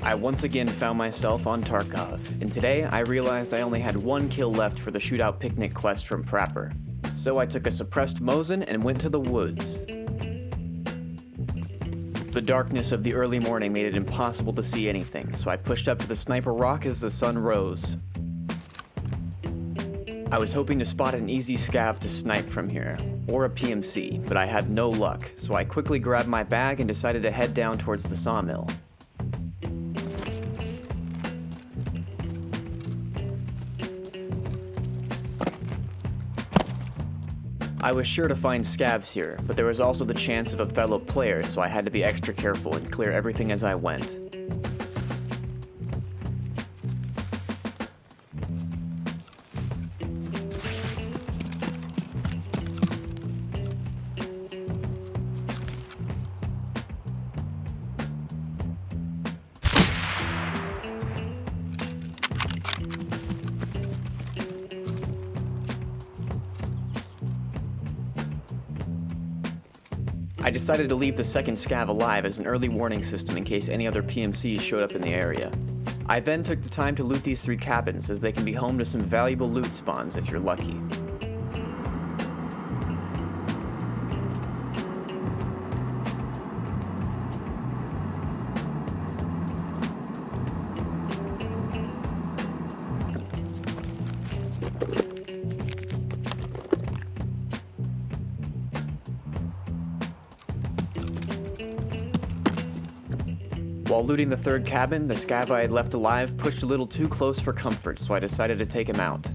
I once again found myself on Tarkov, and today I realized I only had one kill left for the shootout picnic quest from Prapor. So I took a suppressed Mosin and went to the woods. The darkness of the early morning made it impossible to see anything, so I pushed up to the sniper rock as the sun rose. I was hoping to spot an easy scav to snipe from here, or a PMC, but I had no luck, so I quickly grabbed my bag and decided to head down towards the sawmill. I was sure to find scavs here, but there was also the chance of a fellow player, so I had to be extra careful and clear everything as I went. I decided to leave the second scav alive as an early warning system in case any other PMCs showed up in the area. I then took the time to loot these 3 cabins, as they can be home to some valuable loot spawns if you're lucky. While looting the 3rd cabin, the scav I had left alive pushed a little too close for comfort, so I decided to take him out.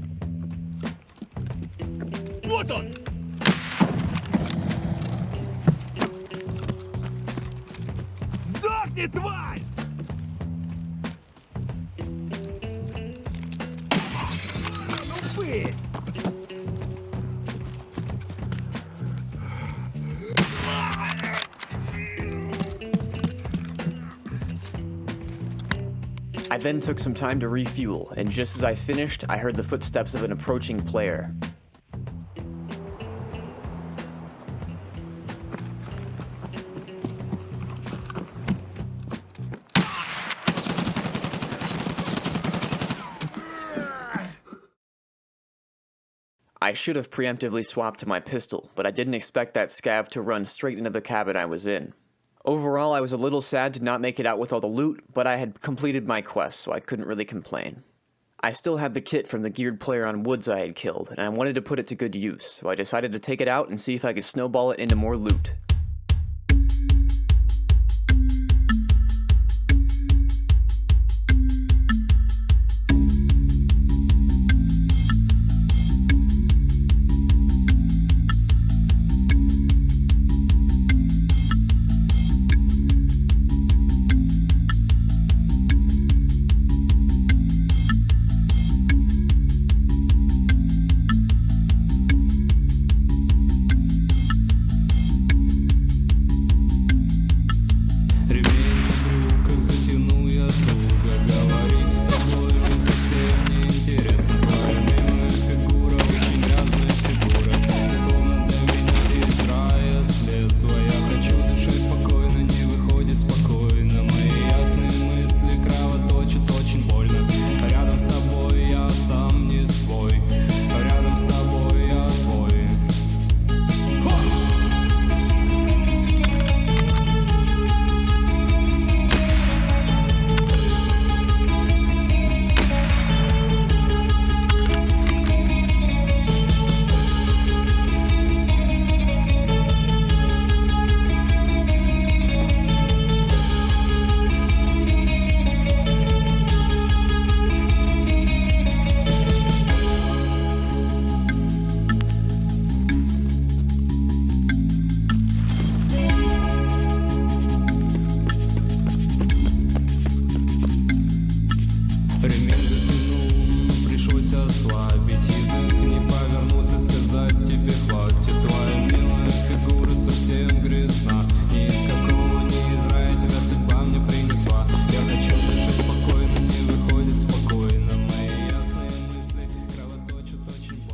Вот он! Сдохни, тварь! Ну вы! I then took some time to refuel, and just as I finished, I heard the footsteps of an approaching player. I should have preemptively swapped to my pistol, but I didn't expect that scav to run straight into the cabin I was in. Overall, I was a little sad to not make it out with all the loot, but I had completed my quest, so I couldn't really complain. I still had the kit from the geared player on woods I had killed, and I wanted to put it to good use, so I decided to take it out and see if I could snowball it into more loot.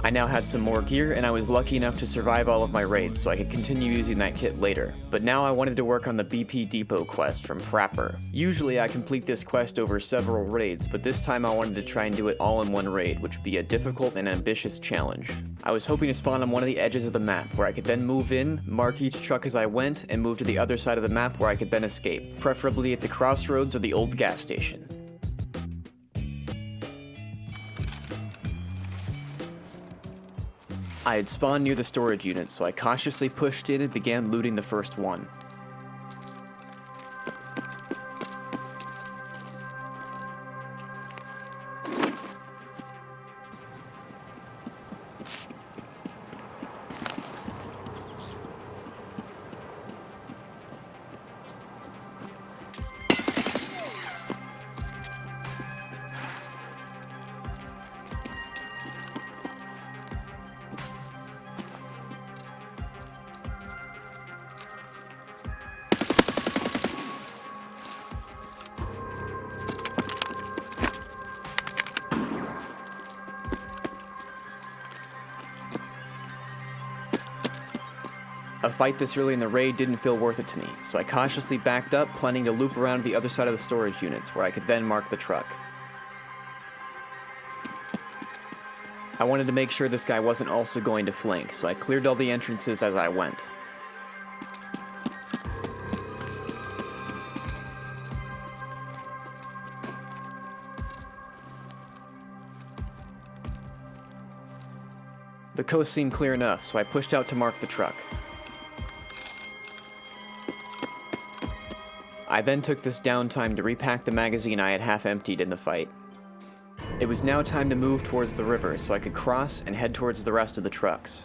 I now had some more gear, and I was lucky enough to survive all of my raids, so I could continue using that kit later. But now I wanted to work on the BP Depot quest from Frapper. Usually I complete this quest over several raids, but this time I wanted to try and do it all in one raid, which would be a difficult and ambitious challenge. I was hoping to spawn on one of the edges of the map, where I could then move in, mark each truck as I went, and move to the other side of the map where I could then escape, preferably at the crossroads or the old gas station. I had spawned near the storage unit, so I cautiously pushed in and began looting the first one. A fight this early in the raid didn't feel worth it to me, so I cautiously backed up, planning to loop around the other side of the storage units, where I could then mark the truck. I wanted to make sure this guy wasn't also going to flank, so I cleared all the entrances as I went. The coast seemed clear enough, so I pushed out to mark the truck. I then took this downtime to repack the magazine I had half emptied in the fight. It was now time to move towards the river so I could cross and head towards the rest of the trucks.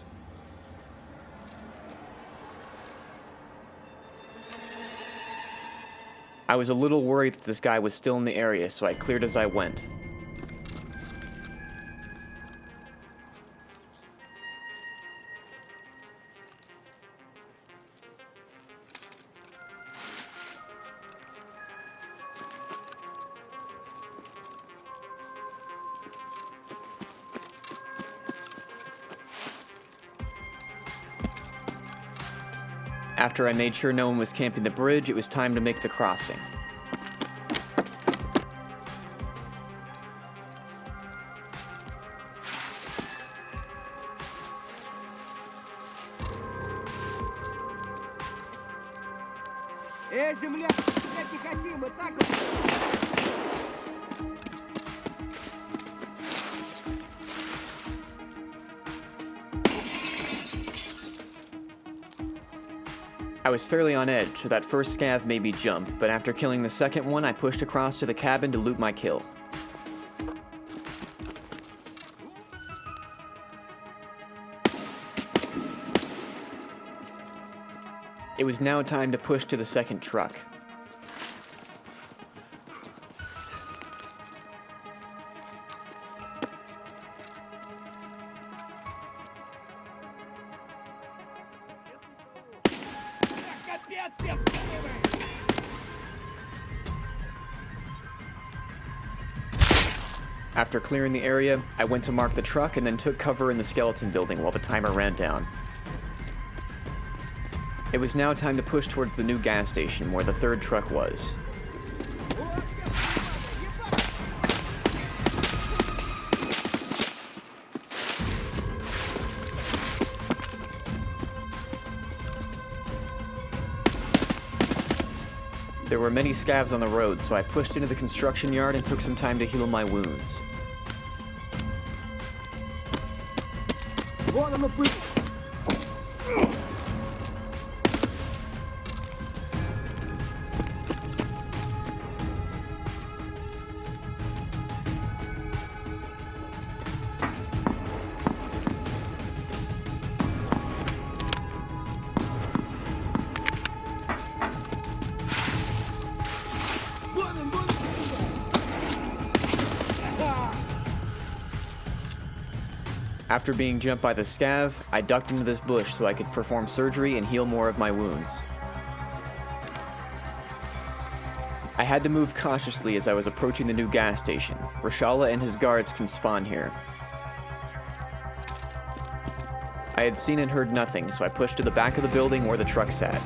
I was a little worried that this guy was still in the area, so I cleared as I went. After I made sure no one was camping the bridge, it was time to make the crossing. Земля, не хотим, мы так... I was fairly on edge, so that first scav made me jump, but after killing the second one, I pushed across to the cabin to loot my kill. It was now time to push to the second truck. After clearing the area, I went to mark the truck and then took cover in the skeleton building while the timer ran down. It was now time to push towards the new gas station where the third truck was. There were many scavs on the road, so I pushed into the construction yard and took some time to heal my wounds. After being jumped by the scav, I ducked into this bush so I could perform surgery and heal more of my wounds. I had to move cautiously as I was approaching the new gas station. Rashala and his guards can spawn here. I had seen and heard nothing, so I pushed to the back of the building where the truck sat.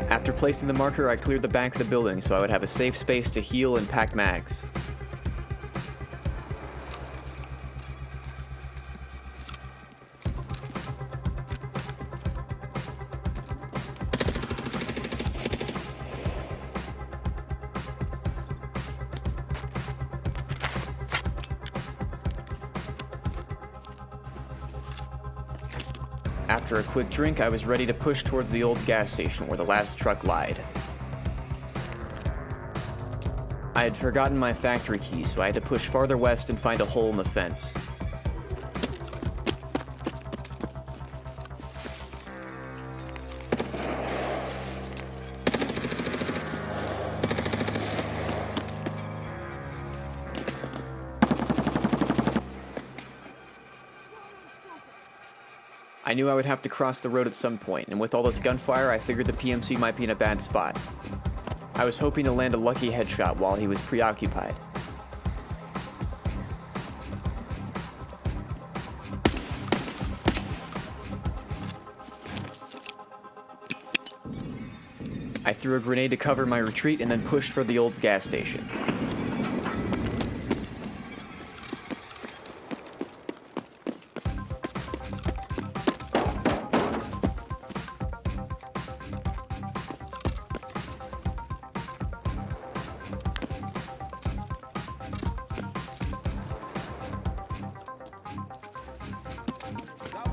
After placing the marker, I cleared the back of the building so I would have a safe space to heal and pack mags. After a quick drink, I was ready to push towards the old gas station where the last truck lied. I had forgotten my factory key, so I had to push farther west and find a hole in the fence. I knew I would have to cross the road at some point, and with all this gunfire, I figured the PMC might be in a bad spot. I was hoping to land a lucky headshot while he was preoccupied. I threw a grenade to cover my retreat and then pushed for the old gas station.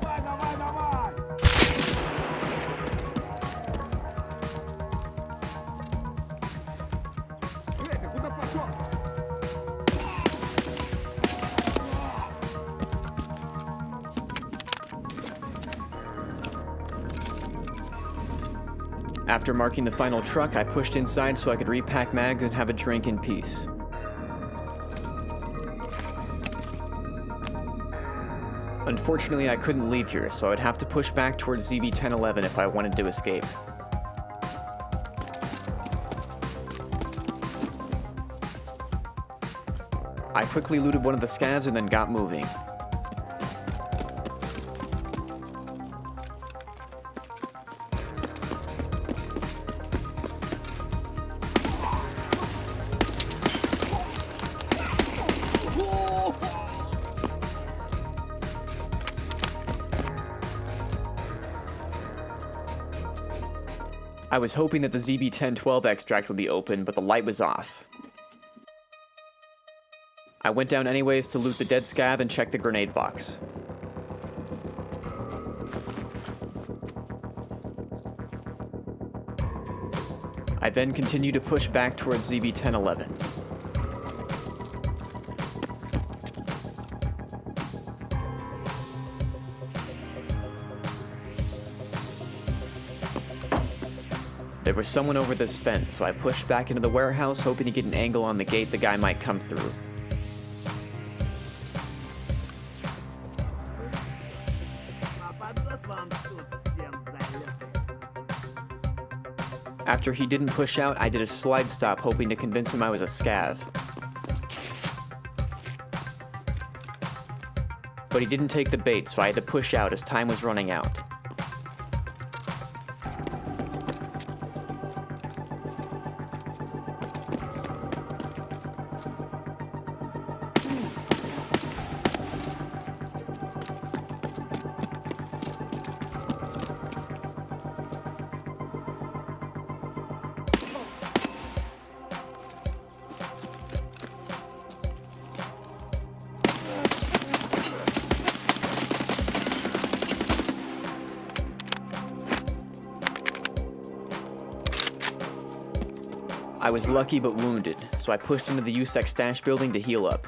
Давай, давай, давай! Эй, куда пошел? After marking the final truck, I pushed inside so I could repack mags and have a drink in peace. Unfortunately, I couldn't leave here, so I would have to push back towards ZB-1011 if I wanted to escape. I quickly looted one of the scavs and then got moving. I was hoping that the ZB-1012 extract would be open, but the light was off. I went down anyways to loot the dead scav and check the grenade box. I then continued to push back towards ZB-1011. There was someone over this fence, so I pushed back into the warehouse, hoping to get an angle on the gate the guy might come through. After he didn't push out, I did a slide stop, hoping to convince him I was a scav. But he didn't take the bait, so I had to push out as time was running out. I was lucky but wounded, so I pushed into the USEC stash building to heal up.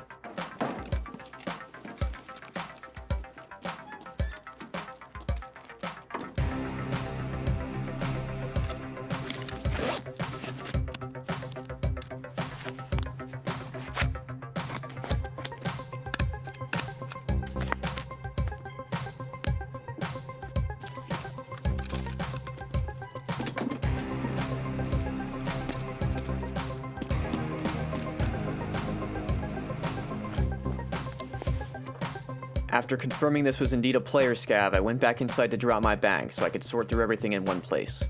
After confirming this was indeed a player scav, I went back inside to drop my bag so I could sort through everything in one place.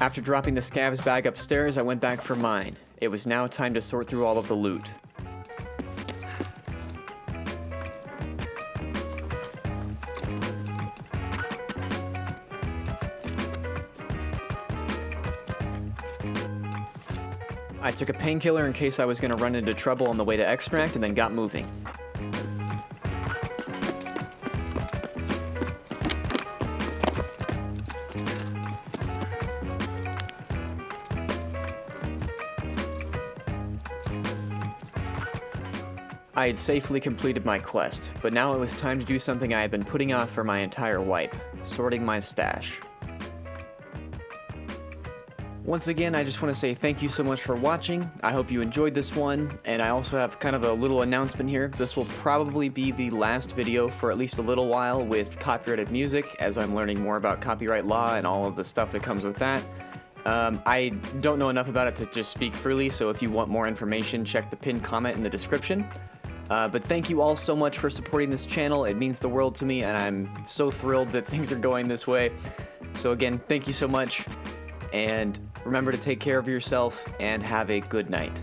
After dropping the scav's bag upstairs, I went back for mine. It was now time to sort through all of the loot. I took a painkiller in case I was going to run into trouble on the way to extract and then got moving. I had safely completed my quest, but now it was time to do something I had been putting off for my entire wipe, sorting my stash. Once again, I just want to say thank you so much for watching. I hope you enjoyed this one, and I also have kind of a little announcement here. This will probably be the last video for at least a little while with copyrighted music, as I'm learning more about copyright law and all of the stuff that comes with that. I don't know enough about it to just speak freely, so if you want more information, check the pinned comment in the description. But thank you all so much for supporting this channel. It means the world to me, and I'm so thrilled that things are going this way. So again, thank you so much, and remember to take care of yourself, and have a good night.